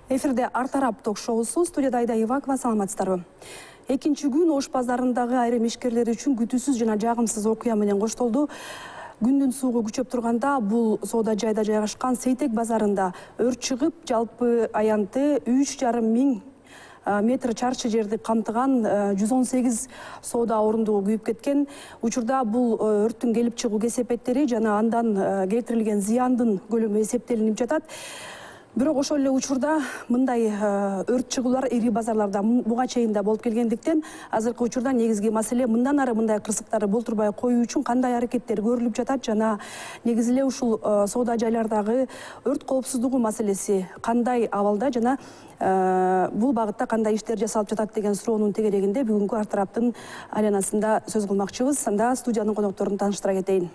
Эфирде Артарап ток-шоусу, студияда Айда Ивакова, саламатсыздарбы. Экинчи күн Ош базарындагы айрым ишкерлер үчүн күтүүсүз жана жагымсыз окуя менен коштолду. Күндүн суугу күчөп турганда бул соода жайда жайгашкан Сейтек базарында өрт чыгып, жалпы аянты 3,5 миң метр чарчы жерди камтыган 118 соода орундугу күйүп кеткен. Учурда бул өрттүн келип чыгуу кесепеттери жана андан келтирилген зыяндын көлөмү эсептелинип жатат. Бирок ошол эле учурда мындай өрт чыгуулар ири базарларда буга чейин да болуп келгендиктен, азыркы учурда негизги маселе мындан ары мындай кырсыктарды болтурбай коюу үчүн кандай аракеттер көрүлүп жатат жана негизи эле ушул соода жайлардагы өрт коопсуздугу маселеси кандай абалда жана бул багытта кандай иштер жасалып жатат деген суроонун тегерегинде бүгүнкү Артараптын айланасында сөз кылмакчыбыз. Анда студиянын конокторун тааныштыра кетейин.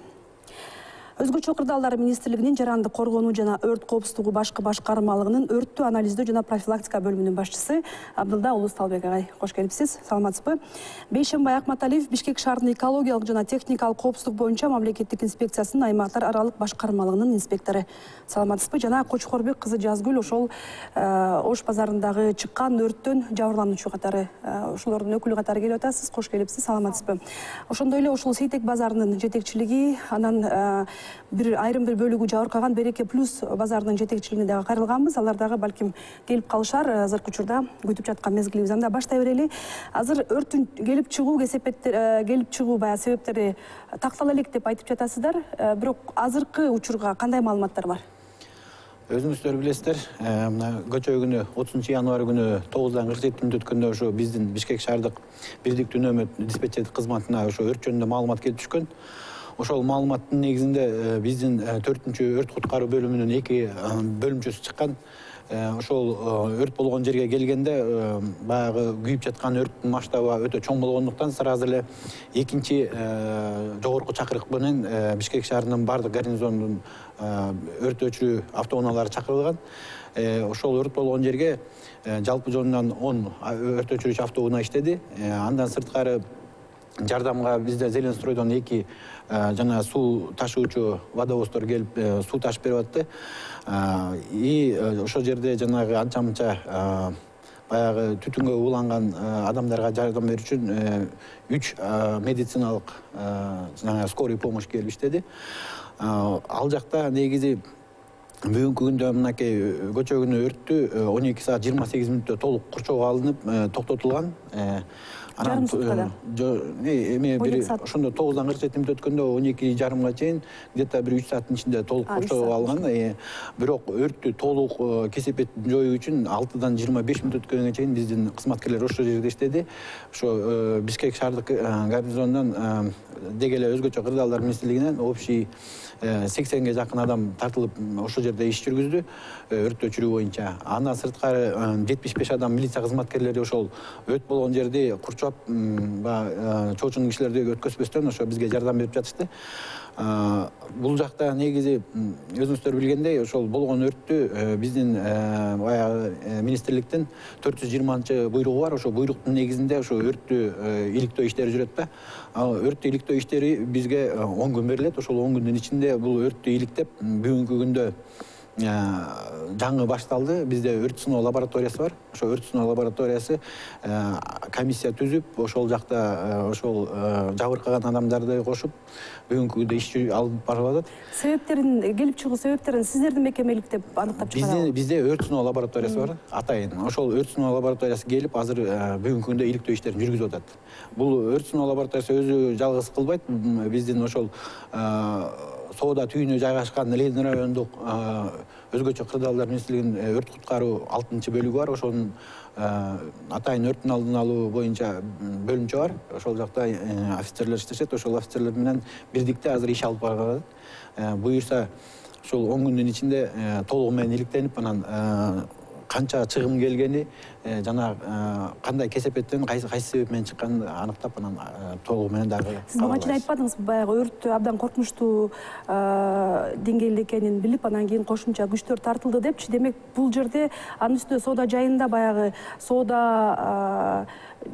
Өзгөчө кырдаалдар министрлигинин жарандык коргонуу жана өрт коопсуздугу башкы башкармалыгынын өрттү анализдөө жана профилактика бөлүмүнүн башчысы Абдылда Улусталбек агай, кош келипсиз. Саламатсызбы? Бейшенбай Акматалиев Бишкек шаарынын экологиялык жана техникалык коопсуздук боюнча мамлекеттик инспекциясынын аймактар аралык башкармалыгынын инспектору. Саламатсызбы? Жана Кочкорбек кызы Жазгүл ошол Ош базарындагы чыккан өрттөн жабырлануучу катары, ошолордун өкүлү катары келип атасыз. Кош келипсиз. Саламатсызбы? Ошондой эле ошол Сейтек базарынын жетекчилиги, анан айрым бир бөлүгү жабыркаган Береке плюс базарынын жетекчилигине дагы кайрылганбыз. Алар дагы балким келип калышар. Азыркы учурда күтүп жаткан мезгилибиз. Анда баштай берели. Азыр өрттүн келип чыгуу себептери тактала элек деп айтып жатасыздар. Бирок азыркы учурга кандай маалыматтар бар? Өзүңүздөр билесиздер, көчө күнү 30 январь күнү 9-дан 47 мүнөт өткөндө ошо биздин Бишкек шаардык бирдиктүү нөмөт диспетчерлик кызматына ошо өрт жөнүндө маалымат келип түшкөн. Ошол маалыматтын негизинде биздин 4-чү өрт куткаруу бөлүмүнүн 2 бөлүмчөсү чыккан. Ошол өрт болгон жерге келгенде баягы күйүп жаткан өрттүн масштабы өтө чоң болгондуктан сразу эле экинчи жогорку чакырык менен Бишкек шаарынын бардык гарнизондун өрт өчүрүү автоунаалары чакырылган. Ошол өрт болгон жерге жалпы жонунан 10 өрт өчүрүүчү автоунаа иштеди. Андан сырткары жардамга бизде Зеленстройдон 2 жана суу ташуучу водовоздор келип суу ташып берип атты. И ошол жерде жанагы анча-мынча баягы түтүнгө уланган адамдарга жардам берүү үчүн 3 медициналык жана скорый помощь келип иштеди. Ал жакта негизи бүгүнкү күндө мынакей көчө күнү өрттү 12 саат 28 мүнөттө толук курчоого алынып токтотулган. Жарым суткада? Ошондо 9-дан 47 мүнөт өткөндө 12:30 чейин где-то 3 сааттын ичинде толук курчоого алган. Бирок өрттү толук кесепетин жоюу үчүн 6-дан 25 мүнөт өткөнгө чейин биздин кызматкерлер ошол жерде иштеди. Ошо Бишкек шаардык гарнизонунан деги эле өзгөчө кырдаалдар министрлигинен общий 80-ге жакын адам тартылып ошол жерде иш жүргүздү өрт өчүрүү боюнча. Андан сырткары 75 адам милиция кызматкерлери ошол өрт болгон жерди курчап, чоочун кишилерди өткөзбөстөн ошо бизге жардам берип жатышты. Бул жакта негизи өзүңүздөр билгендей, ошол болгон өрттү биздин баягы министрликтин 420 буйругу бар. Ошол буйруктун негизинде ошо өрттү иликтөө иштери жүрөт да. Ал өрттү иликтөө иштери бизге 10 күн берилет. Ошол 10 күндүн ичинде бул өрттү иликтеп, бүгүнкү күндө жаңы башталды. Бизде өрт сыноо лабораториясы бар. Ошо өрт сыноо лабораториясы комиссия түзүп, ошол жакта ошол жабыркаган адамдарды кошуп, бүгүнкү күндө иш алып барылат. Себептерин, келип чыгуу себептерин сиздердин мекемелик деп аныктап чыгарабы? Бизде өрт сыноо лабораториясы бар, атайын. Ошол өрт сыноо лабораториясы келип, азыр бүгүнкү күндө иликтөө иштерин жүргүзүп атат. Бул өрт сыноо лабораториясы өзү жалгыз кылбайт. Биздин ошол соода түйүнү жайгашкан Ленин райондук өзгөчө кырдаалдар министрлигинин өрт куткаруу 6-бөлүгү бар. Ошонун атайын өрттүн алдын алуу боюнча бөлүмчө бар. Ошол жакта офицерлер иштешет. Ошол офицерлер менен бирдикте азыр иш алып барылат. Буюрса ошол 10 күндүн ичинде толугу менен иликтенип, анан канча чыгым келгени жана кандай кесепеттен кайсы себеп менен чыкканын аныктап, анан толугу менен дагы. Сиз мага чейин айтпадыңыз, баягы өрт абдан коркунучтуу деңгээлде экенин билип, анан кийин кошумча күчтөр тартылды депчи. Демек, бул жерде анын үстүнө соода жайында баягы соода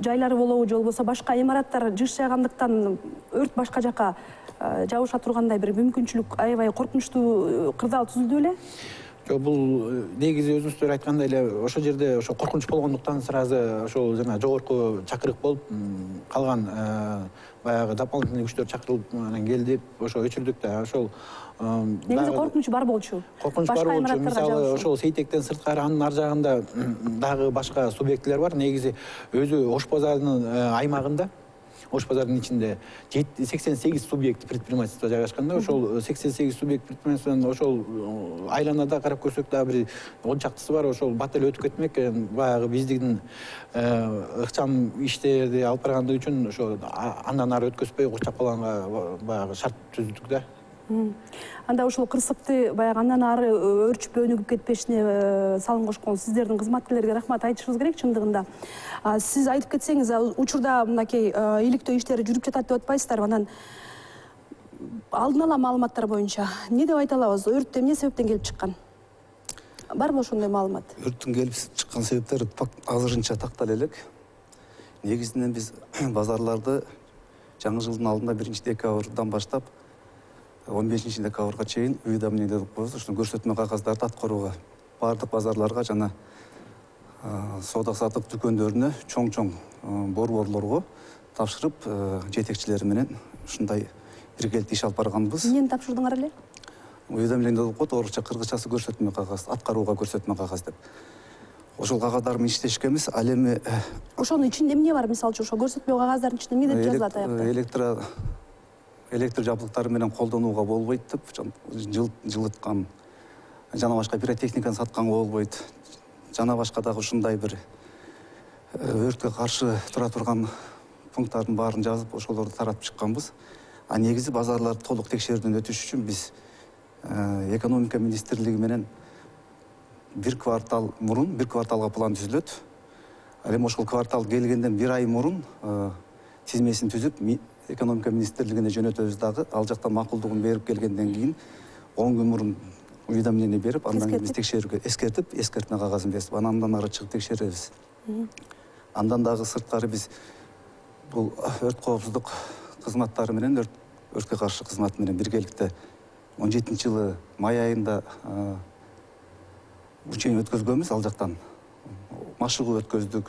жайлары болобу, же болбосо башка имараттар жыгышчайгандыктан өрт башка жака жабыша тургандай бир мүмкүнчүлүк, аябай коркунучтуу кырдаал түзүлдү беле? Бул негизи өзүңүздөр айткандай эле ошол жерде ошо коркунуч болгондуктан сразу ошол жана жогорку чакырык болуп калган баягы дополнительный күчтөр чакырылып анан келди ошо өчүрдүк да ошол негизи коркунуч бар болчу. Коркунуч бар болчу. Мисалы ошол сейтектен сырткары анын ар жагында дагы башка субъектилер бар. Негизи өзү Ош базарынын аймагында Ош базарынын ичинде 88 субъект предпринимательства жайгашкан да. Ошол 88 субъект предпринимательствонун ошол айланада карап көрсөк дагы бир 10 чактысы бар. Ошол бат эле өтүп кетмек. Баягы биздин ыкчам иштерди алып баргандыгы үчүн ошо андан ары өткөзбөй курчап калганга баягы шарт түздүк да. Анда ушул кырсыкты баягы андан ары өрчүп өнүгүп кетпешине салым кошкон сиздердин кызматкерлерге рахмат айтышыбыз керек чындыгында. Сиз айтып кетсеңиз, учурда мынакей иликтөө иштери жүрүп жатат деп атпайсыздарбы? Анан алдын ала маалыматтар боюнча эмне деп айта алабыз? Өрт эмне себептен келип чыккан? Барбы ошондой маалымат? Өрттүн келип чыккан себептери азырынча тактала элек. Негизинен биз базарларды жаңы жылдын алдында 1-декабрдан баштап 15-декабрга чейин уведомление деп коебуз. Ушул көрсөтмө кагаздарды аткарууга бардык базарларга жана соода-саттык дүкөндөрүнө чоң-чоң борборлорго тапшырып, жетекчилери менен ушундай биргеликте иш алып барганбыз. Эмнени тапшырдыңар эле? Уведомление деп коет, орусча кыргызчасы көрсөтмө кагаз, аткарууга көрсөтмө кагаз деп. Ошол кагаздар менен иштешкенбиз. Ал эми ошонун ичинде эмне бар? Мисалы үчүн ошол көрсөтмө кагаздардын ичинде эмне деп жазылат аякта? Электр жабдыктары менен колдонууга болбойт деп, жылыткан, жана башка пиротехниканы сатканга болбойт. Жана башка дагы ушундай бир өрткө каршы тура турган пункттардын баарын жазып, ошолорду таратып чыкканбыз. Негизи базарларды толук текшерүүдөн өтүш үчүн биз экономика министрлиги менен бир кварталга план түзүлөт. Ал эми ошол квартал келгенден бир ай мурун тизмесин түзүп, экономика министрлигине жөнөтөбүз дагы. Ал жактан макулдугун берип келгенден кийин 10 күн мурун уведомление берип, андан кийин биз текшерүүгө эскертме кагазын берип, андан ары чыгып текшеребиз. Андан дагы сырткары биз бул өрт коопсуздук кызматтары менен, өрткө каршы кызмат менен биргеликте 17-жылы май айында учение өткөзгөнбүз. Ал жактан машыгуу өткөздүк.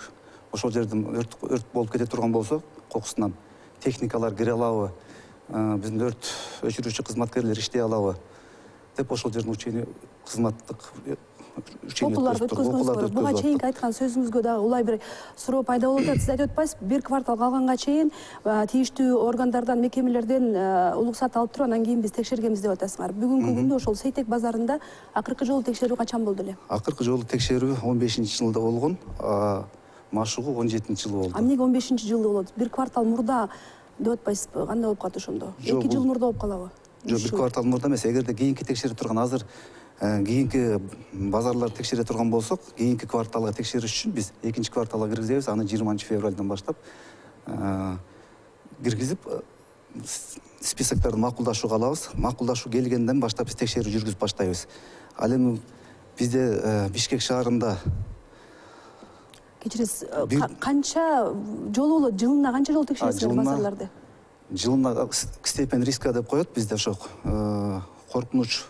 Ошол жерден өрт болуп кете турган болсо, кокусунан техникалар кире алабы, биздин өрт өчүрүүчү кызматкерлер иштей алабы деп ошол жердин учение кызматтык окууларды өткөзгөнүз керек. Буга чейинки айткан сөзүңүзгө дагы улай бир суроо пайда болуп атат. Сиз айтып атпайсызбы, бир квартал калганга чейин тийиштүү органдардан, мекемелерден уруксат алып туруп, анан кийин биз текшергенбиз деп атасыңар. Бүгүнкү күндө ошол Сейтек базарында акыркы жолу текшерүү качан болду эле? Акыркы жолу текшерүү 15-жылда болгон, машыгуу 17-жылы болду. Эмнеге 15-жылы болот? Бир квартал мурда деп атпайсызбы? Кандай болуп калат ошондо? 2 жыл мурда болуп калабы? Жок, бир квартал мурда эмес. Эгерде кийинки текшере турган, азыр кийинки базарларды текшере турган болсок, кийинки кварталга текшериш үчүн биз 2-чи кварталга киргизебиз. Аны 20-февралдан баштап киргизип, списоктарды макулдашууга алабыз. Макулдашуу келгенден баштап биз текшерүү жүргүзүп баштайбыз. Ал эми бизде Бишкек шаарында кечиресиз, канча жолу болот? Жылына канча жолу текшересиздер базарларды? Жылына степень риска деп коет бизде, ошо коркунуч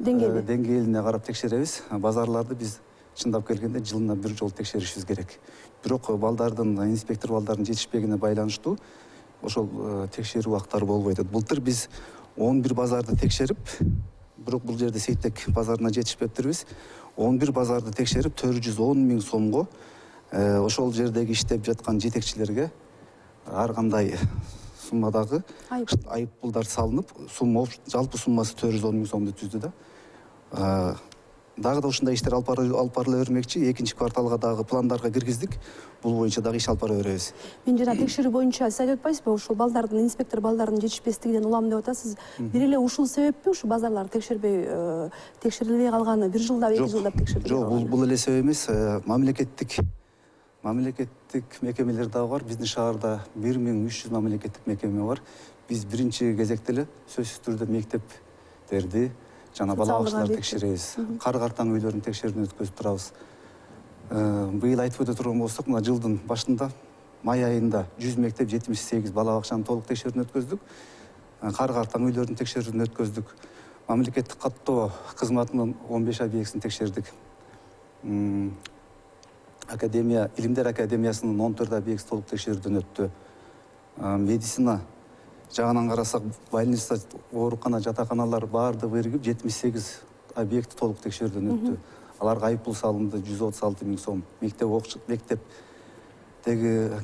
деңгээлине карап текшеребиз. Базарларды биз чындап келгенде жылына бир жолу текшеришибиз керек. Бирок инспектор балдардын жетишпегине байланыштуу ошол текшерүү убактары болбой атат. Былтыр биз 11 базарды текшерип, бирок бул жерде Сейтек базарына жетишпептирбиз. 11 базарды текшерип 410 000 сомго ошол жердеги иштеп жаткан жетекчилерге ар кандай суммадагы айыппулдар салынып, жалпы суммасы 410 000 сомду түздү да. Дагы да ушундай иштер алып бара бермекчи. 2-чи кварталга дагы пландарга киргиздик. Бул боюнча дагы иш алып бара беребиз. Мен жана текшерүү боюнча сиз айтып атпайсызбы, ушул балдардын, инспектор балдардын жетишпестигинен улам деп атасыз. Бир эле ушул себеппи ушу базарлар текшерилбей калганы, бир жылдап, 2 жылдап текшерилбей калганы? Жок, бул эле себеп эмес. Мамлекеттик мекемелер дагы бар. Биздин шаарда 1300 мамлекеттик мекеме бар. Биз биринчи кезекте эле сөзсүз түрдө мектептерди жана бала бакчаларды текшеребиз. Кар картаң үйлөрүнүн текшерүүнү өткөзүп турабыз. Быйыл айтып өтө турган болсок, мына жылдын башында май айында 100 мектеп, 78 бала бакчанын толук текшерүүнү өткөздүк. Кар картаң үйлөрүнүн текшерүүнү өткөздүк. мамлекеттик каттоо кызматынын 15 объектисин текшердик. Академия, Илимдер академиясынын 14 объектisi толук текшерүүдөн өттү. Медицина жагынан карасак, больница, оорукана, жатаканалар баардыгы биригип 78 объекти толук текшерүүдөн өттү. Аларга айыппул салынды 136 000 сом. Мектептеги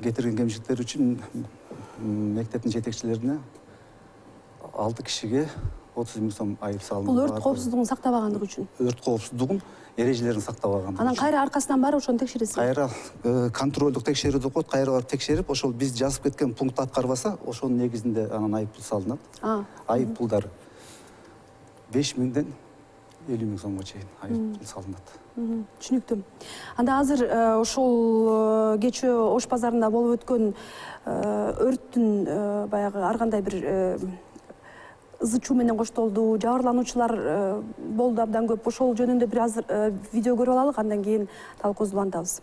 кетирген кемчиликтер үчүн мектептин жетекчилерине 6 кишиге 30 000 сом айып салынды. Бул өрт коопсуздугун сактабагандыгы үчүн. Өрт коопсуздугун эрежелерин сактабагандыгы. Анан кайра аркасынан барып ошону текшересиз. Кайра контролдук текшерүү деп коет, кайра барып текшерип, ошол биз жазып кеткен пункт аткарбаса, ошонун негизинде анан айыппул салынат. Айыппулдар 5 000ден 50 000 сомго чейин айыппул салынат. Түшүнүктүү. Анда азыр ошол кечээ Ош базарында болуп өткөн өрттүн баягы ар кандай бир ызы чуу менен коштолду, жабырлануучулар болду абдан көп. Ошол жөнүндө бир азыр видео көрүп алалы, андан кийин талкуубузду улантабыз.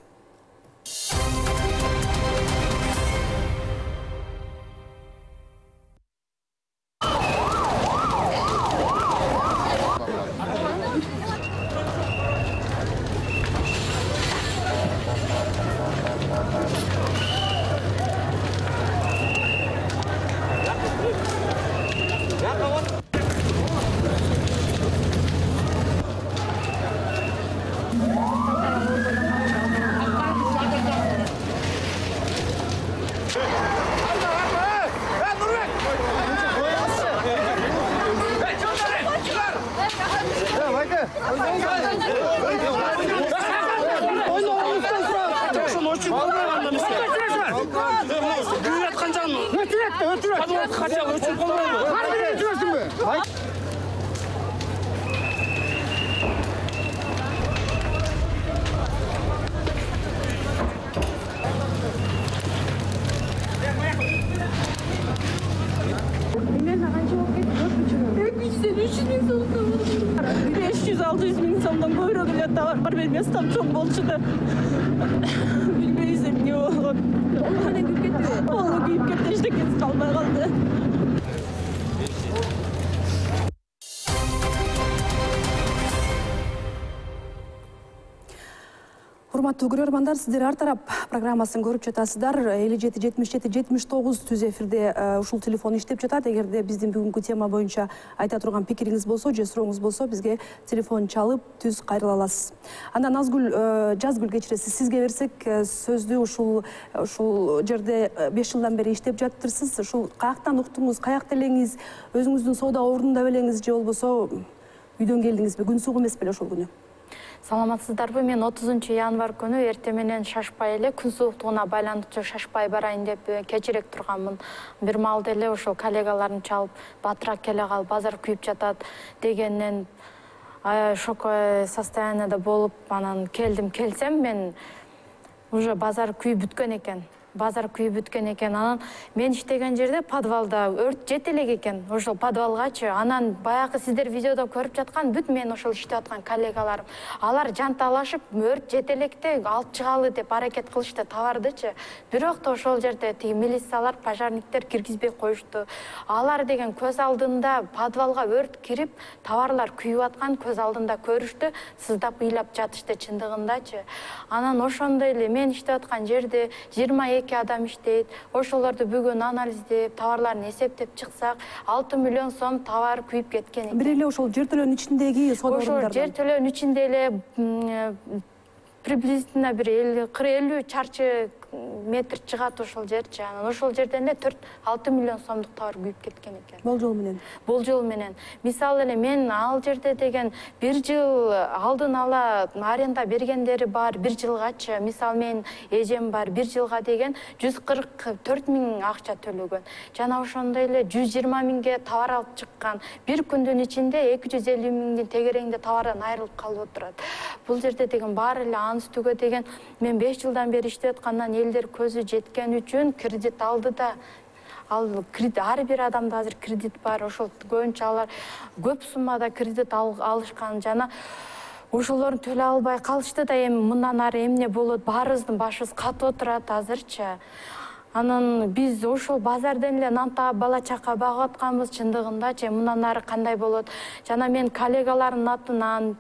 Çok bolçu da bilmeyiz ne olur. Onu ne güp gitti. Onu güp gitti işte kes kalmaya kaldı. Урматтуу көрөрмандар, сиздер ар тарап программасын көрүп жатасыздар. 57-77-79 түз эфирде ушул телефон иштеп жатат. Эгерде биздин бүгүнкү тема боюнча айта турган пикириңиз болсо же сурооңуз болсо, бизге телефон чалып түз кайрыла аласыз. Андан Назгүл, Жазгүл кечиресиз, сизге берсек сөздү. Ушул жерде 5 жылдан бери иштеп жатырсыз. Ушул каяктан уктуңуз, каякта элеңиз, өзүңүздүн соода ордунда белеңиз же болбосо үйдөн келдиңизби? Күн суук эмес беле ошол күнү? Саламатсыздарбы? Мен 30 январь күнү эртең менен шашпай эле, күн сууктугуна байланыштуу шашпай барайын деп кечирээк турганмын. Бир маалда эле ошол коллегаларым чалып, батыраак келе кал, базар күйүп жатат дегеннен шоковое состояниеда болуп, анан келсем, мен уже базар күйүп бүткөн экен. Анан мен иштеген жерде подвалда өрт жете элек экен. Ошол подвалгачы. Анан баягы сиздер видеодо көрүп жаткан бүт мен ошол иштеп аткан коллегаларым, алар жанталашып өрт жете электе алып чыгалы деп аракет кылышты товардычы. Бирок да ошол жерде тиги милициялар, пожарниктер киргизбей коюшту. Алар деген көз алдында подвалга өрт кирип, товарлар күйүп аткан көз алдында көрүштү, сыздап ыйлап жатышты чындыгындачы. Анан ошондой эле мен иштеп аткан жерде 22 адам иштейт. Ошолорду бүгүн анализдеп, товарларын эсептеп чыксак, 6 миллион сом товар күйүп кеткен экен. Бир эле ошол жер төлөөнүн ичиндеги соода орундарынан. Ошол жер төлөөнүн ичинде эле приблизительно бир 40-50 чарчы метр чыгат ошол жерчи. Анан ошол жерден эле 4-6 миллион сомдук товар күйүп кеткен экен. Болжол менен. Мисалы эле мен ал жерде деген 1 жыл алдын ала аренда бергендери бар, 1 жылгачы. Мисалы мен эжем бар, 1 жылга деген 144 000 акча төлөгөн. Жана ошондой эле 120 000ге товар алып чыккан. Бир күндүн ичинде 250 000дин тегерегинде товардан айрылып калып отурат. Бул жерде деген баары эле анын үстүгө деген мен 5 жылдан бери иштеп аткандан элдер көзү жеткен үчүн кредит алды да. Ар бир адамда азыр кредит бар. Ошол көбүнчө алар көп суммада кредит алышкан. Жана ошолорун төлөй албай калышты да. Эми мындан ары эмне болот? Баарыбыздын башыбыз катып отурат азырчы. Анан биз ошол базардан эле нан таап бала чака багып атканбыз чындыгындачы. Мындан ары кандай болот? Жана мен коллегалардын атынан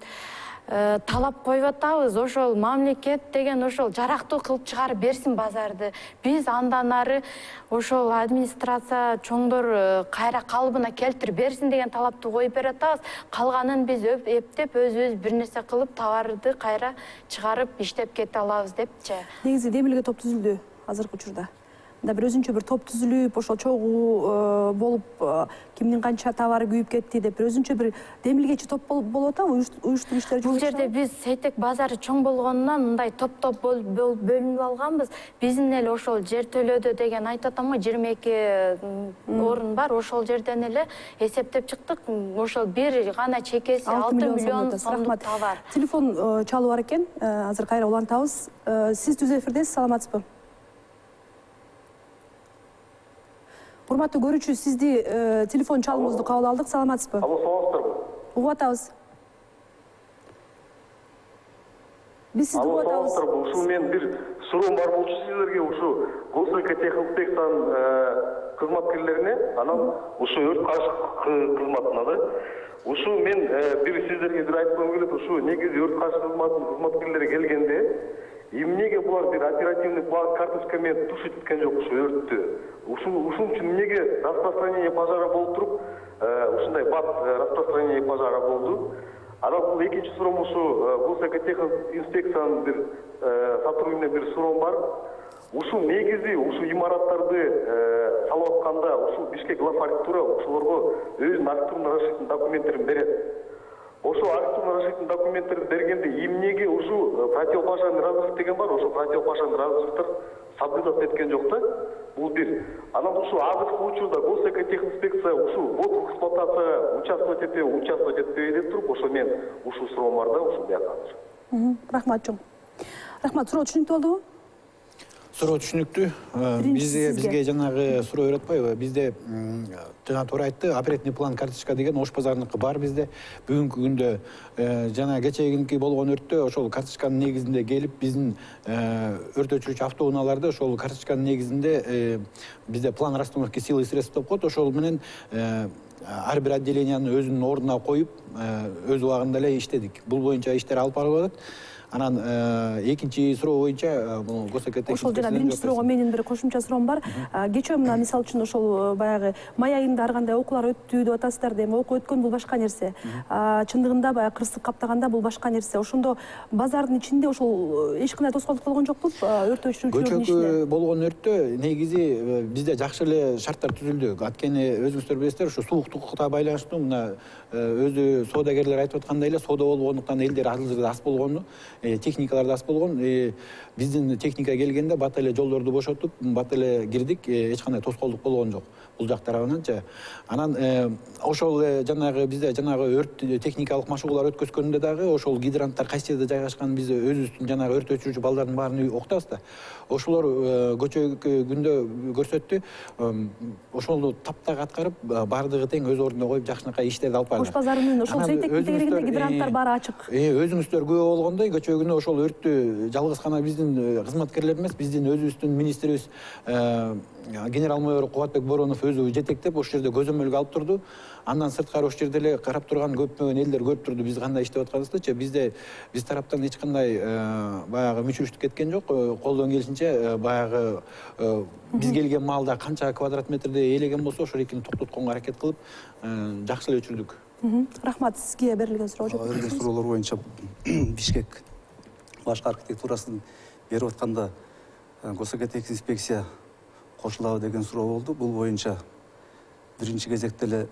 талап коюп атабыз. Ошол мамлекет деген ошол жарактуу кылып чыгарып берсин базарды. Биз андан ары ошол администрация чоңдор кайра калыбына келтирип берсин деген талапты коюп берип атабыз. Калганын биз эптеп өзүбүз бир нерсе кылып товарды кайра чыгарып иштеп кете алабыз депчи. Негизи демилге топ түзүлдү азыркы учурда. Да бир өзүнчө бир топ түзүлүп, ошол чогуу болуп, кимдин канча товары күйүп кетти деп бир өзүнчө бир демилгечи топ болуп атабы, уюштуруп иштер. Бул жерде биз Сейтек базары чоң болгондон мындай топ-топ бөлүнүп алганбыз. Биздин эле ошол жер төлөдө деген айтып атам го, 22 орун бар. Ошол жерден эле эсептеп чыктык. Ошол бир гана чекеси 6 миллион сомдук товар. Телефон чалып бар экен. Азыр кайра улантабыз. Сиз түз эфирдесиз, саламатсызбы? Урматтуу көрүүчү, сизди телефон чалымыңызды кабыл алдык. Саламатсызбы? Алло, саламатсыздарбы? Угуп атабыз. Биз сизди угуп атабыз. Саламатсыздарбы? Ушу мен бир суроом бар болчу сиздерге, ушу Госэкотехинспекциянын кызматкерлерине, анан ушу өрт каршы кызматына да. Ушу мен бир сиздерге бир айткым келет, ушу негизи өрт каршы кызматынын кызматкерлери келгенде эмнеге булар бир оперативный план карточка менен тушить эткен жок ушу өрттү? Ушун үчүн эмнеге распространение пожара болуп туруп, ушундай бат распространение пожара болду? Анан бул экинчи суроом ушу Госэкотехинспекциянын бир сотруднигине бир суроом бар. Ушу негизи ушу имараттарды салып атканда ушу Бишкек глав архитектура ошолорго өзүнүн архитектурный разрешительный документтерин берет. Ошо архитектурный разрешительный документтерди бергенде эмнеге ушу противопожарный разрыв деген бар, ошо противопожарный разрывдер соблюдаться эткен жок да? Бул бир. Анан ушу азыркы учурда Госэкотехинспекция ушу вот эксплуатацияга участвовать этпейби деп туруп, ошо мен ушу суроом бар да, ушу бияка азыр. Рахмат чоң. Рахмат, суроо түшүнүктүү болдубу? Суроо түшүнүктүү. Бизге жанагы суроо берип атпайбы? Бизде жана туура айтты, оперативный план карточка деген Ош базарыныкы бар бизде. Бүгүнкү күндө жана кечээкинки болгон өрттө ошол карточканын негизинде келип биздин өрт өчүрүүчү автоунааларды ошол карточканын негизинде бизде план расстановки сил и средств деп коет. Ошол менен ар бир отделенияны өзүнүн ордуна коюп, өз убагында эле иштедик. Бул боюнча иштер алып барылып атат. Анан экинчи суроо боюнча Госэкотехинспекция. Ошол жана биринчи суроого менин бир кошумча суроом бар. Кечээ мына мисалы үчүн ошол баягы май айында ар кандай окуулар өттү деп атасыздар да, эми окуу өткөн бул башка нерсе. Чындыгында баягы кырсык каптаганда бул башка нерсе. Ошондо базардын ичинде ошол эч кандай тоскоолдук болгон жокпу? Өрт өчүрүүчүлөрдүн ишине. Көчөкү болгон өрттө негизи бизде жакшы эле шарттар түзүлдү. Анткени өзүңүздөр билесиздер, ушу сууктукка байланыштуу мына өзү соодагерлер айтып аткандай эле, соода болгондуктан элдер аз болгону, техникалар да аз болгон. Биздин техника келгенде бат эле жолдорду бошотуп, бат эле кирдик, эч кандай тоскоолдук болгон жок бул жак тарабынанчы. Анан ошол жанагы бизде жанагы өрт техникалык машыгуулар өткөзгөндө дагы ошол гидранттар кайсы жерде жайгашканын биз өзүбүздүн жанагы өрт өчүрүүчү балдардын баарын уктабыз да. Ошолор көчөгү күндө көрсөттү. Ошолду таптак аткарып, баардыгы тең өз ордуна коюп жакшынакай иштерди алып барды. Ош базарынын ошол Сейтектин тегерегинде гидранттар баары ачык. Өзүңүздөр күбө болгондой, көчөгү күнү ошол өрттү жалгыз гана биздин кызматкерлер эмес, биздин өзүбүздүн министрибиз генерал-майор Кубатбек Боронов өзү жетектеп ошол жерде көзөмөлгө алып турду. Андан сырткары ошол жерде эле карап турган көптөгөн элдер көрүп турду биз кандай иштеп атканыбызды. Биз тараптан эч кандай баягы мүчүрүштүк кеткен жок. Колдон келишинче баягы биз келген маалда канча квадрат метрде ээлеген болсо ошол экини токтотконго аракет кылып жакшы эле өчүрдүк. Рахмат, сизге берилген суроо жок. Берилген суроолор боюнча Бишкек башкы архитектурасын берип атканда Госэкотехинспекция кошулабы деген суроо болду. Бул боюнча биринчи кезекте эле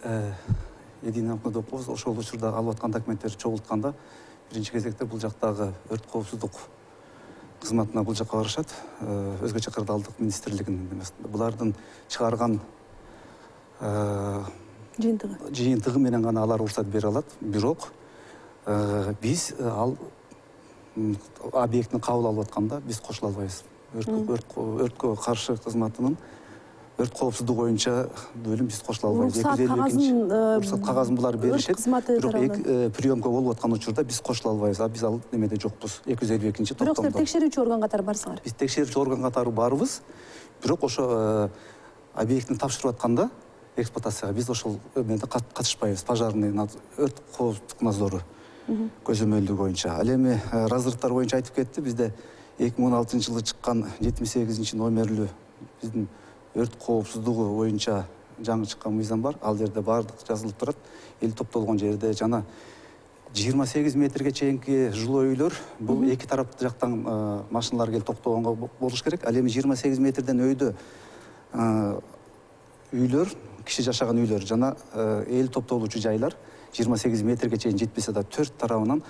единый деп болсо ошол учурда алып аткан документтерди чогултканда биринчи кезекте бул жактагы өрт коопсуздук кызматына бул жакка барышат. Өзгөчө кырдаалдык министрлигинин булардын чыгарган жыйынтыгы менен гана алар уруксат бере алат. Бирок биз ал объектини кабыл алып атканда биз кошула албайбыз. Өрткө каршы кызматынын өрт коопсуздугу боюнча бөлүм биз кошула албайбыз. Уруксат кагазын булар беришет. Бирок приемка болуп аткан учурда биз кошула албайбыз. Биз ал немеде жокпуз. 252-топтомдо. Бирок силер текшерүүчү орган катары барсыңар. Биз текшерүүчү орган катары барбыз. Бирок ошо объектини тапшырып атканда эксплуатацияга биз ошол эмеде катышпайбыз. Пожарный өрт коопсуздук надзору көзөмөлдүгү боюнча. Ал эми разрывтар боюнча айтып кетти. Бизде 2016-жылы чыккан 78-номерлүү биздин өрт коопсуздугу боюнча жаңы чыккан мыйзам бар. Ал жерде баардык жазылып турат. Эл топтолгон жерде жана 28 метрге чейинки жилой үйлөр, бул эки тараптуу жактан машиналар келип токтогонго болуш керек. Ал эми 28 метрден өйдө үйлөр, киши жашаган үйлөр жана эл топтолуучу жайлар 28 метрге чейин жетпесе да төрт тарабынан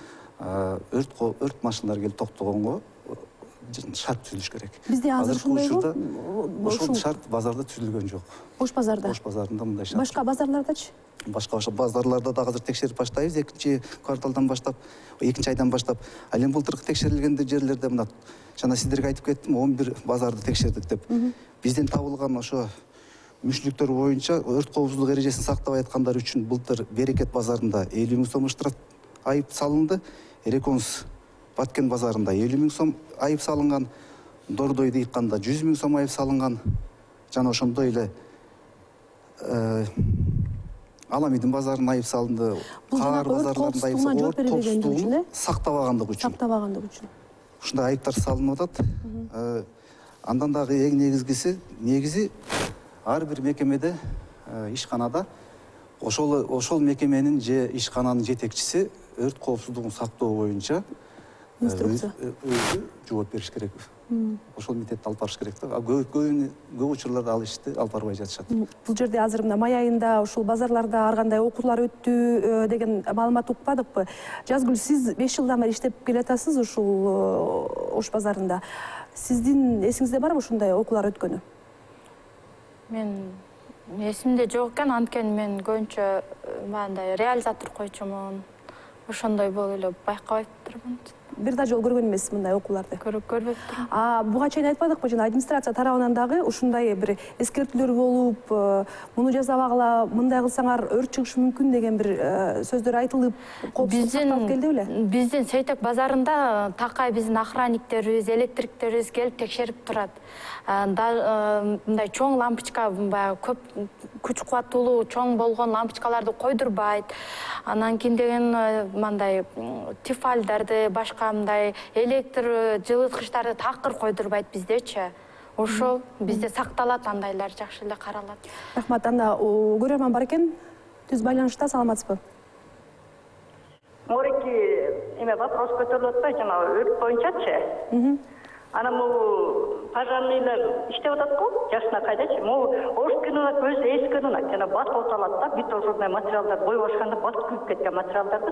өрт машиналар келип токтогонго шарт түзүлүш керек. Бизде азыр ушундайбы? Ошол шарт базарда түзүлгөн жок. Ош базарда. Ош базарында мындай шарт. Башка базарлардачы? Башка ошо базарларда да азыр текшерип баштайбыз. Экинчи кварталдан баштап, экинчи айдан баштап. Ал эми былтыркы текшерилген жерлерде мына жана сиздерге айтып кеттим, 11 базарды текшердик деп. Бизден табылган ошо мүшүлүктөр боюнча өрт коопсуздук эрежесин сактабай аткандар үчүн былтыр Берекет базарында 50 000 сом штраф айып салынды. Реконс Баткен базарында 50 000 сом айып салынган, Дордойду ыкканда 100 000 сом айып салынган, жана ошондой эле Аламидин базарына айып салынды, Каар базарларында айып салынды, өрт коопсуздугун сактабагандыгы үчүн. Ушундай айыптар салынып атат. Андан дагы эң негизи ар бир мекемеде, ишканада ошол мекеменин же ишкананын жетекчиси өрт коопсуздугун сактоо боюнча өзү жооп бериш керек. Ошол митетти алып барыш керек да. Көп учурларда ал ишти алып барбай жатышат. Бул жерде азыр мына май айында ушул базарларда ар кандай окуулар өттү деген маалымат укпадыкпы? Жазгүл, сиз 5 жылдан бери иштеп келатасыз ушул Ош базарында. Сиздин эсиңизде барбы ушундай окуулар өткөнү? Мен эсимде жок экен, анткени мен көбүнчө мындай реализатор койчумун. Ошондой болуп эле байкабай турмун. Бир да жол көргөн эмессиз мындай окууларды? Көрбөп турмун. Буга чейин айтпадыкпы, жана администрация тарабынан дагы ушундай бир эскертүүлөр болуп, муну жасабагыла, мындай кылсаңар өрт чыгышы мүмкүн деген бир сөздөр айтылып, коопсуздук сакталып келди беле? Биздин Сейтек базарында такай биздин охранниктерибиз, электриктерибиз келип текшерип турат. Мындай чоң лампочка, көп күч кубаттуулуу чоң болгон лампочкаларды койдурбайт. Анан кийин деген мындай тефальдарды, башка мындай электр жылыткычтарды такыр койдурбайт биздечи. Ошол бизде сакталат, андайлар жакшы эле каралат. Рахмат. Анда көрөрман бар экен. Түз байланышта, саламатсызбы? Мореки вопрос көтөрүлүп атпайбы, жана өрт боюнчачы? Ана пожарныйлар иштеп атат го, жашына кайдачы. Ош күнүнө көз эскенүнө жана бат оталат да, битозурный материалдар бой башканда бат күйүп кеткен материалдарды.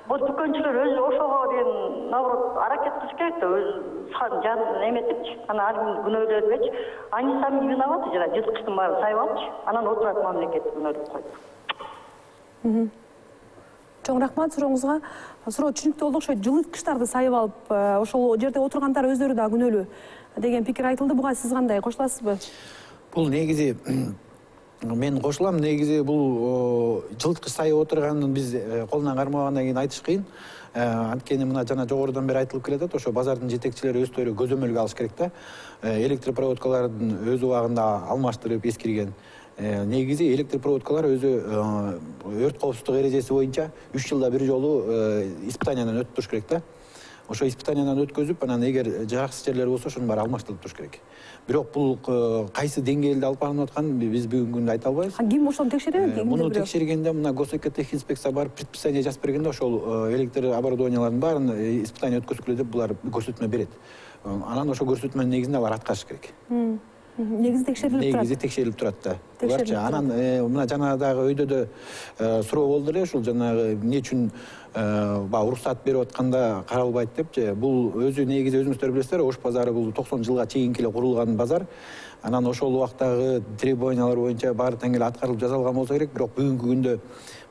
Бул дүкөнчүлөр өзү ошого деген наоборот аракет кылыш керек да, өз жан эметипчи. Ана ар күнөөлөрбүчү. Они сами виноваты, жана жылкычтын баарын сайып алыпчы. Анан отурат мамлекет күнөөлөп койду. Чоң рахмат сурооңузга. Суроо түшүнүктүү болду окшойт. Жылыткычтарды сайып алып, ошол жерде отургандар өздөрү да күнөөлүү деген пикир айтылды. Буга сиз кандай, кошуласызбы? Бул негизи мен кошулам. Негизи бул жылыткыч сайып отурганын биз колунан кармагандан кийин айтыш кыйын. Анткени мына жана жогорудон бери айтылып келатат, ошо базардын жетекчилери өздөрү көзөмөлгө алыш керек да. Электропроводкалардын өз убагында алмаштырып эскирген. Негизи электропроводкалар өзү өрт коопсуздук эрежеси боюнча 3 жылда бир жолу испытаниядан өтүп туруш керек да. Ошо испытаниядан өткөзүп, анан эгер жакшы жерлер болсо ошонун баары алмаштырылып туруш керек. Бирок бул кайсы деңгээлде алып барылып атканын биз бүгүнкү күндө айта албайбыз. Ким ошону текшерет? Муну текшергенде мына госэкотехинспекция барып предписание жазып бергенде ошол электр оборудованиялардын баарын испытание өткөзгүлө деп булар көрсөтмө берет. Анан ошо көрсөтмөнүн негизинде алар аткарыш керек. Негизи текшерилип турат. Негизи текшерилип турат да. Буларчы анан мына жана дагы өйдө суроо болду эле, ушул жанагы эмне үчүн уруксат берип атканда каралбайт депчи. Бул өзү негизи өзүңүздөр билесиздер, Ош базары бул 90 жылга чейинки эле курулган базар. Анан ошол убактагы требованиялар боюнча баары тең эле аткарылып жасалган болсо керек, бирок бүгүнкү күндө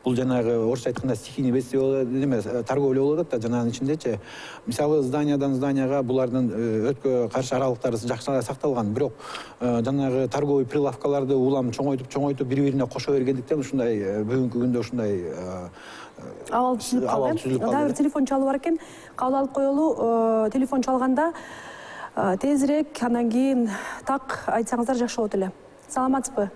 бул жанагы орусча айтканда стихийный бедствие болот эмес, торговля болуп атат да жанагынын ичиндечи. Мисалы зданиядан зданияга булардын өткө каршы аралыктары жакшы сакталган, бирок жанагы торговый прилавкаларды улам чоңойтуп бири-бирине кошо бергендиктен ушундай бүгүнкү күндө ушундай абал түзүлүп калды. Дагы бир телефон чалып бар экен. Кабыл алып коелу. Телефон чалганда тезирээк, андан кийин так айтсаңыздар жакшы болот эле. Саламатсызбы?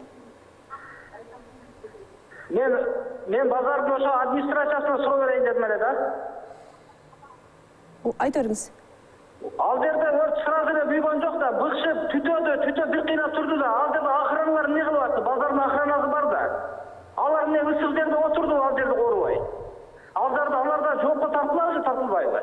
Мен базардын ошо администрациясына суроо берейин дедим эле да. Айта бериңиз. Ал жерде өрт сразу эле күйгөн жок да, быкшып, түтө бир кыйнап турду да. Ал жерде охраналар эмне кылып атты? Базардын охранасы бар да. Алар эмне ысык жерде отурду, ал жерде коорубай. Аларда жоопко тартылабы, тартылбайбы?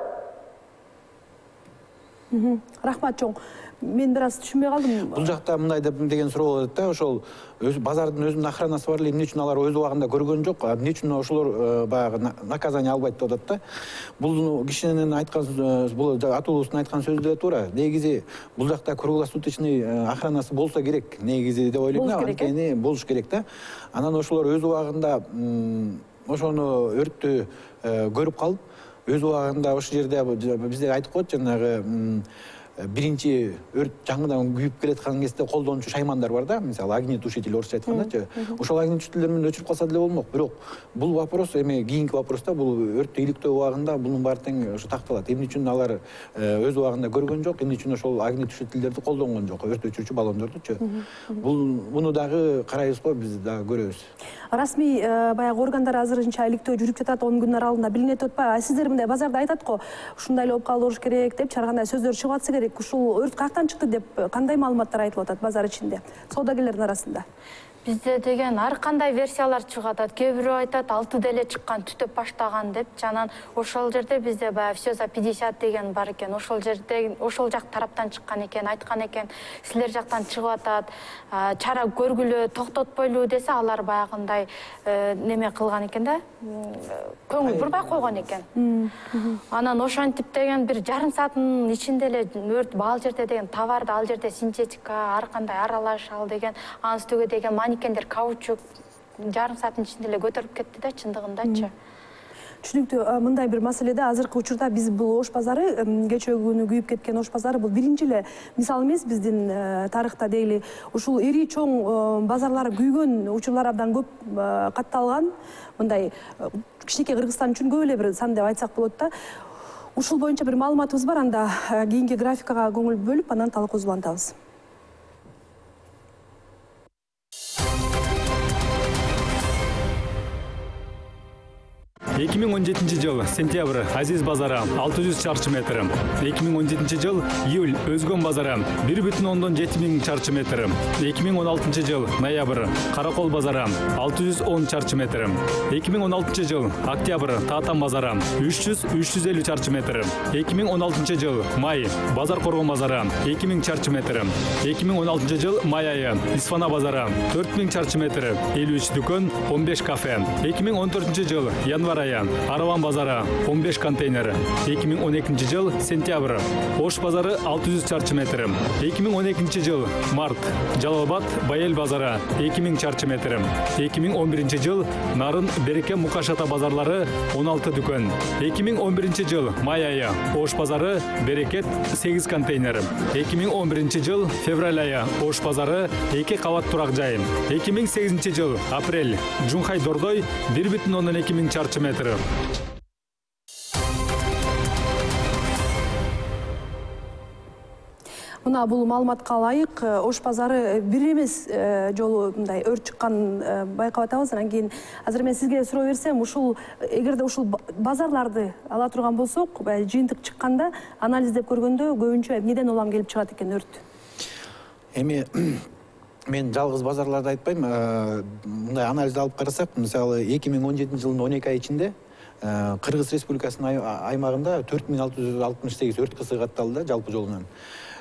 Рахмат чоң. Мен бир аз түшүнбөй калдым. Бул жакта мындай деген суроо болот да, ошол базардын өзүнүн охранасы бар эле, эмне үчүн алар өз убагында көргөн жок, эмне үчүн ошолор баягы наказание албайт деп атат да. Бул кишинин айткан, бул атуулуусунун айткан сөзү деле туура. Негизи бул жакта круглосуточный охранасы болсо керек, негизи деп ойлойм да, анткени болуш керек да. Анан ошолор өз убагында ошону өрттү көрүп калып, өз убагында ошол жерде бизде айтып коет жанагы биринчи өрт жаңыдан күйүп келаткан кезде колдончу шаймандар бар да, мисалы огнетушитель орусча айткандачы. Ошол огнетушителер менен өчүрүп калса деле болмок. Бирок бул вопрос эми кийинки вопрос да, бул өрттү иликтөө убагында бунун баары тең ошо такталат. Эмне үчүн алар өз убагында көргөн жок, эмне үчүн ошол огнетушителдерди колдонгон жок, өрт өчүрүүчү баллондордучу. Буну дагы карайбыз го, биз дагы көрөбүз. Расмий баягы органдар азырынча иликтөө жүрүп жатат, 10 күн аралыгында билинет атпайбы? Сиздер мындай базарда айтат го, ушундай эле болуп калыш керек деп чаргандай сөздөр чыгып атса керек. Ушул өрт каяктан чыкты деп кандай маалыматтар айтылып атат базар ичинде, соодагерлердин арасында? Бизде деген ар кандай версиялар чыгып атат. Кээ бирөө айтат 6 деле чыккан, түтөп баштаган деп. Жанан ошол жерде бизде баягы все за 50 деген бар экен. Ошол жерде ошол жак тараптан чыккан экен, айткан экен. Силер жактан чыгып атат, чара көргүлө, токтотпойлу десе, алар баягындай неме кылган экен да. Көңүл бурбай койгон экен. Анан ошентип деген бир жарым сааттын ичинде эле өрт ал жерде деген товарды, ал жерде синтетика, ар кандай аралаш ал деген, анын үстүгө деген манекендер каучук жарым сааттын ичинде эле көтөрүлүп кетти да, чындыгындачы. Түшүнүктүү. Мындай бир маселеде азыркы учурда биз бул Ош базары, кечээ күнү күйүп кеткен Ош базары бул биринчи эле мисал эмес биздин тарыхта дейли. Ушул ири чоң базарлар күйгөн учурлар абдан көп катталган. Мындай кичинекей Кыргызстан үчүн көп эле бир сан деп айтсак болот да. Ушул боюнча бир маалыматыбыз бар, анда кийинки графикага көңүл бөлүп, анан талкуубузду улантабыз. 2017 жыл сентябрь Азиз базары 600 чарчы метр. 2017 жыл июль Өзгөн базары 1,7 миң чарчы метр. 2016 жыл ноябрь Каракол базары 610 чарчы метр. 2016 жыл октябрь Таатан базары 300-350 чарчы метр. 2016 жыл май Базар Коргон базары 2000 чарчы метр. 2016 жыл май айы Исфана базары 4000 чарчы метр. 53 дүкөн, 15 кафе. 2014 жыл январь айы Араван базары 15 контейнер. 2012 жыл сентябрь Ош базары 600 чарчы метр. 2012 жыл март Жалал Абад Байел базары 2000 чарчы метр. 2011 жыл Нарын Береке Мукашата базарлары 16 дүкөн. 2011 жыл май айы Ош базары Берекет 8 контейнер. 2011 жыл февраль айы Ош базары 2 кабат турак жай. 2008 жыл апрель Жунхай Дордой 1,2 миң чарчы метр. Мына бул маалыматка ылайык Ош базары бир эмес жолу мындай өрт чыккан байкап атабыз. Анан кийин азыр мен сизге суроо берсем, ушул эгерде ушул базарларды ала турган болсок, жыйынтык чыкканда анализдеп көргөндө көбүнчө эмнеден улам келип чыгат экен өрт? Эми мен жалгыз базарларды айтпайм, мындай анализди алып карасак, мисалы 2017 жылдын 12 ай ичинде Кыргыз Республикасынын аймагында 4668 өрт кысыгы катталды жалпы жолунан.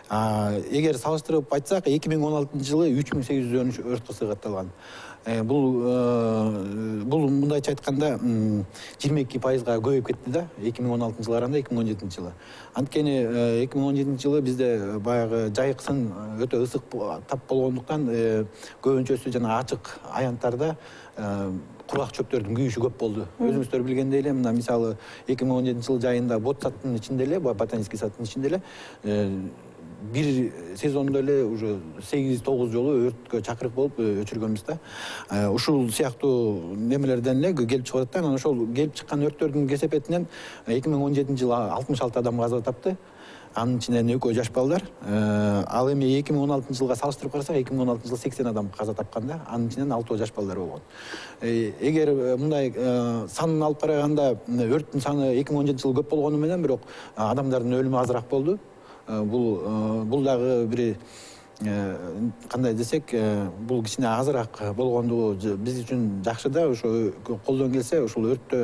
Эгер салыштырып айтсак, 2016 жылы 3813 өрт кысыгы катталган. Бул мындайча айтканда 22%га көбөйүп кетти да, 2016 жылы караганда 2017 жылы. Анткени 2017 жылы бизде баягы жайксын өтө ысык тап болгондуктан көбүнчөсү жана ачык аянттарда кургак чөптөрдүн күйүшү көп болду. Өзүңүздөр билгендей эле, мына мисалы 2017-жылы жайында бот саттын ичинде эле, ботанический саттын ичинде эле бир сезондо эле уже 8-9 жолу өрткө чакырык болуп өчүргөнбүз да. Ушул сыяктуу немелерден эле келип чыгып атат да. Анан ошол келип чыккан өрттөрдүн кесепетинен 2017-жылы 66 адам каза тапты. Анын ичинен 2 жаш балдар. Ал эми 2016-жылга салыштырып карасак, 2016-жылы 80 адам каза тапкан да. Анын ичинен 6 жаш балдар болгон. Эгер мындай санын алып караганда өрттүн саны 2017-жылы көп болгону менен, бирок адамдардын өлүмү азыраак болду. Бул дагы бир кандай десек, бул кичине азыраак болгондугу биз үчүн жакшы да. Ошо колдон келсе ушул өрттө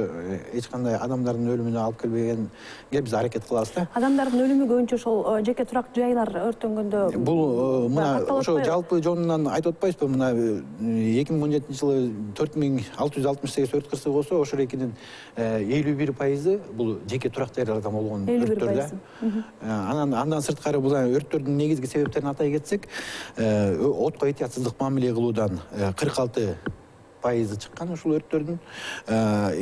эч кандай адамдардын өлүмүнө алып келбегенге биз аракет кылабыз да. Адамдардын өлүмү көбүнчө ошол жеке турак жайлар өрттөнгөндө бул мына ошо жалпы жонунан айтып атпайбызбы? Мына 2017-жылы 4668 өрт кырсыгы болсо, ошол экинин 51% бул жеке турак жайлардан болгон өрттөр да. Андан сырткары бул өрттөрдүн негизги себептерин атай кетсек, отко этиятсыздык мамиле кылуудан 46% чыккан ушул өрттөрдүн,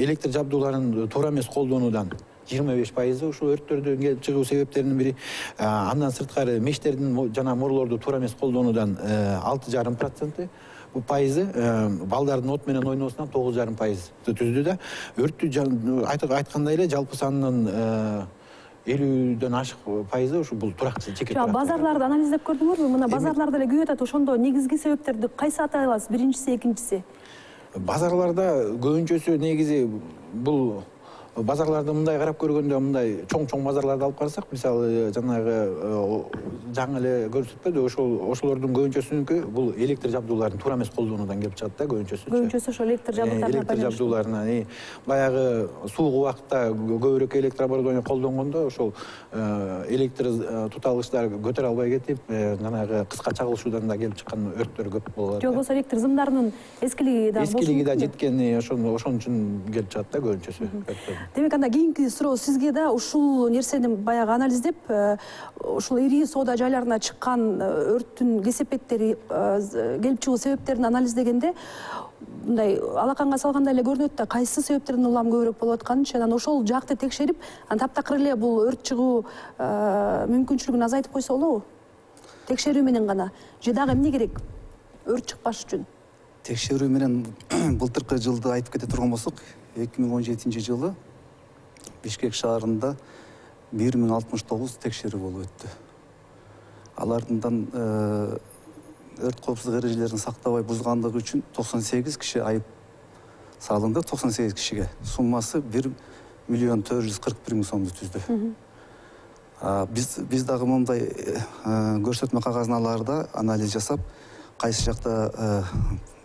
электр жабдууларын туура эмес колдонуудан 25% ушул өрттөрдүн келип чыгуу себептеринин бири. Андан сырткары мештердин жана морлорду туура эмес колдонуудан 6,5% пайызы, балдардын от менен ойноосунан 9,5% түздү да. Өрттү айткандай эле жалпы санынын 50ден ашык пайызы ушу бул туракчы жеке турак. Базарларды анализдеп көрдүңөрбү? Мына базарларда эле күйүп атат. Ошондо негизги себептерди кайсы атай аласыз? Биринчиси, экинчиси? Базарларда көбүнчөсү негизи бул базарларды мындай карап көргөндө, мындай чоң базарларды алып карасак, мисалы жанагы жаңы эле көрсөтпөдү, ошолордун көбүнчөсүнүкү бул электр жабдууларын туура эмес колдонуудан келип чыгат да, көбүнчөсү. Көбүнчөсү ошол электр жабдууларына баягы суугу убакта көбүрөөк электр оборудование колдонгондо ошол электр туталгычтар көтөрө албай кетип, жанагы кыска чагылышуудан да келип чыккан өрттөр көп болот. Же болбосо электр сымдарынын эскилиги да жеткен, ошон үчүн келип чыгат да көбүнчөсү. Демек, анда кийинки суроо сизге да. Ушул нерсени баягы анализдеп, ушул ири соода жайларына чыккан өрттүн кесепеттери, келип чыгуу себептерин анализдегенде, мындай алаканга салгандай эле көрүнөт да, кайсы себептердин улам көбүрөөк болуп атканын, анан ошол жакты текшерип, таптакыр эле бул өрт чыгуу мүмкүнчүлүгүн азайтып койсо болобу? Текшерүү менен гана, же дагы эмне керек өрт чыкпаш үчүн? Текшерүү менен былтыркы жылды айтып кете турган болсок, 2017-жылы Бишкек шаарында 1069 текшерүү болуп өттү. Алардын өрт коопсуздук эрежелерин сактабай бузгандыгы үчүн 98 киши айып салынды. 98 кишиге суммасы 1,441,000 сомду түздү. Биз дагы мындай көрсөтмө кагазналарда анализ жасап, кайсы жакта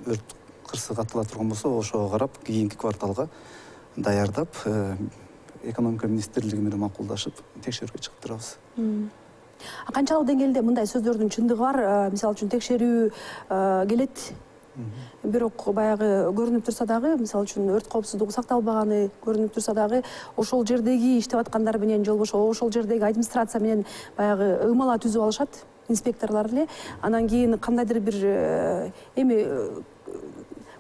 өрт кырсыгы атыла турган болсо, ошого карап кийинки кварталга даярдап, экономика министрлиги менен макулдашып, текшерүүгө чыгып турабыз. Канчалык деңгээлде мындай сөздөрдүн чындыгы бар? Мисалы үчүн текшерүү келет, бирок баягы көрүнүп турса дагы, мисалы үчүн өрт коопсуздугу сакталбаганы көрүнүп турса дагы, ошол жердеги иштеп аткандар менен, же болбосо ошол жердеги администрация менен баягы ыгмала түзүп алышат, инспекторлор эле. Анан кийин кандайдыр бир эми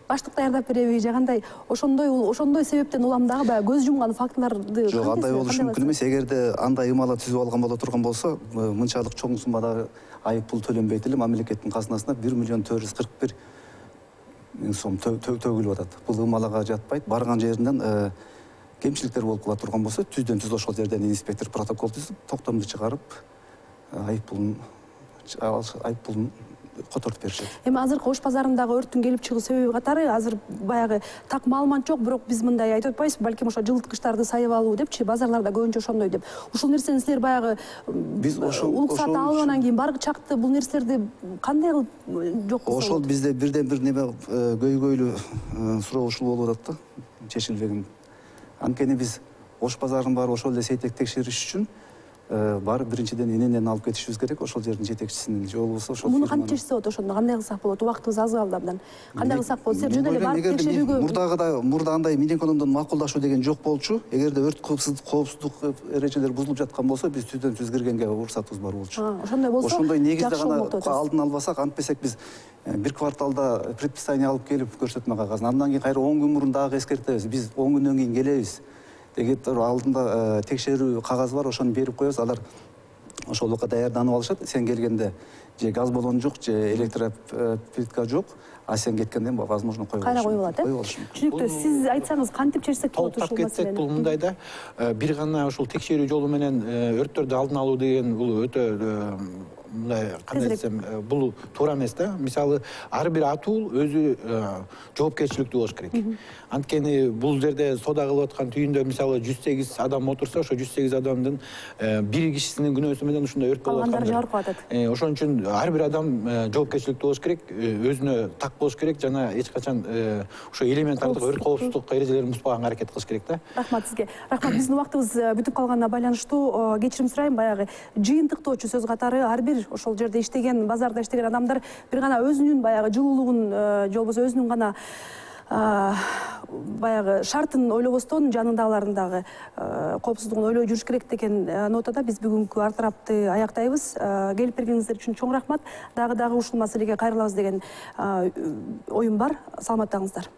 баштык даярдап береби, же кандай, ошондой себептен улам дагы баягы көз жумган фактыларды. Жок, андай болушу мүмкүн эмес. Эгерде андай ыгмала түзүп алган боло турган болсо, мынчалык чоң суммада айып пул төлөнбөйт эле, мамлекеттин казынасына 1,441,000 сом төгүлүп атат. Бул ыгмалага жатпайт. Барган жеринен кемчиликтер болуп кала турган болсо, түздөн түз ошол жерден инспектор протокол түзүп, токтомду чыгарып, айып пулун которуп беришет. Эми азыркы Ош базарындагы өрттүн келип чыгуу себеби катары азыр баягы так маалымат жок, бирок биз мындай айтып атпайбызбы, балким ошо жылыткычтарды сайып алуу депчи, базарларда көбүнчө ошондой деп. Ушул нерсени силер баягы биз уруксат алып анан кийин баргы чакты бул нерселерди кандай кылып жок кылсак? Ошол бизде бирден бир неме көйгөйлүү суроо ушул болуп атат да, чечилбеген. Анткени биз Ош базарын баары ошол эле сейтек текшериш үчүн бар. Биринчиден эненен алып кетишибиз керек, ошол жердин жетекчисин же болбосо ошол. Муну кантип чечсе болот ошондо? Кандай кылсак болот? Убактыбыз аз калды абдан. Кандай кылсак болот? Силер жөн эле барып текшерүүгө. Мурда андай Минекономдон макулдашуу деген жок болчу. Эгерде өрт коопсуздук эрежелери бузулуп жаткан болсо, биз түздөн түз киргенге уруксатыбыз бар болчу. Ошондой болсо, ошондой негизде гана алдын албасак, антпесек биз бир кварталда предписание алып келип көрсөтмө кагаздын. Андан кийин кайра 10 күн мурун дагы эскертебиз. Биз 10 күндөн кийин келебиз. Деген алдында текшерүү кагазы бар, ошону берип коебуз. Алар ошолукка даярданып алышат. Сен келгенде же газ баллон жок, же электроплитка жок, а сен кеткенде возможно коюп кайра коюп алат, Түшүнүктүү. Сиз айтсаңыз кантип чечсек болот ушул маселени? Кетсек бул мындай да, бир гана ушул текшерүү жолу менен өрттөрдү алдын алуу деген бул өтө мындай кандай десем, бул туура эмес да. Мисалы, ар бир атуу өзү жоопкерчиликтүү болуш керек. Анткени бул жерде соода кылып аткан түйүндө мисалы 108 адам отурса, ошо 108 адамдын бир кишисинин күнөөсү менен ушундай өрт болуп аткан. Калгандары жабырып калат. Ошон үчүн ар бир адам жоопкерчиликтүү болуш керек, өзүнө так болуш керек жана эч качан ошо элементардык өрт коопсуздук эрежелерин бузбаганга аракет кылыш керек да. Рахмат сизге. Рахмат, биздин убактыбыз бүтүп калганына байланыштуу кечирим сурайм. Баягы жыйынтыктоочу сөз катары ар бир ошол жерде иштеген, базарда иштеген адамдар бир гана өзүнүн баягы жылуулугун же болбосо өзүнүн гана баягы шартын ойлобостон жанындагылардын дагы коопсуздугун ойлой жүрүш керек деген нотада биз бүгүнкү ар тарапты аяктайбыз. Келип бергениңиздер үчүн чоң рахмат. Дагы ушул маселеге кайрылабыз деген оюм бар. Саламаттаңыздар.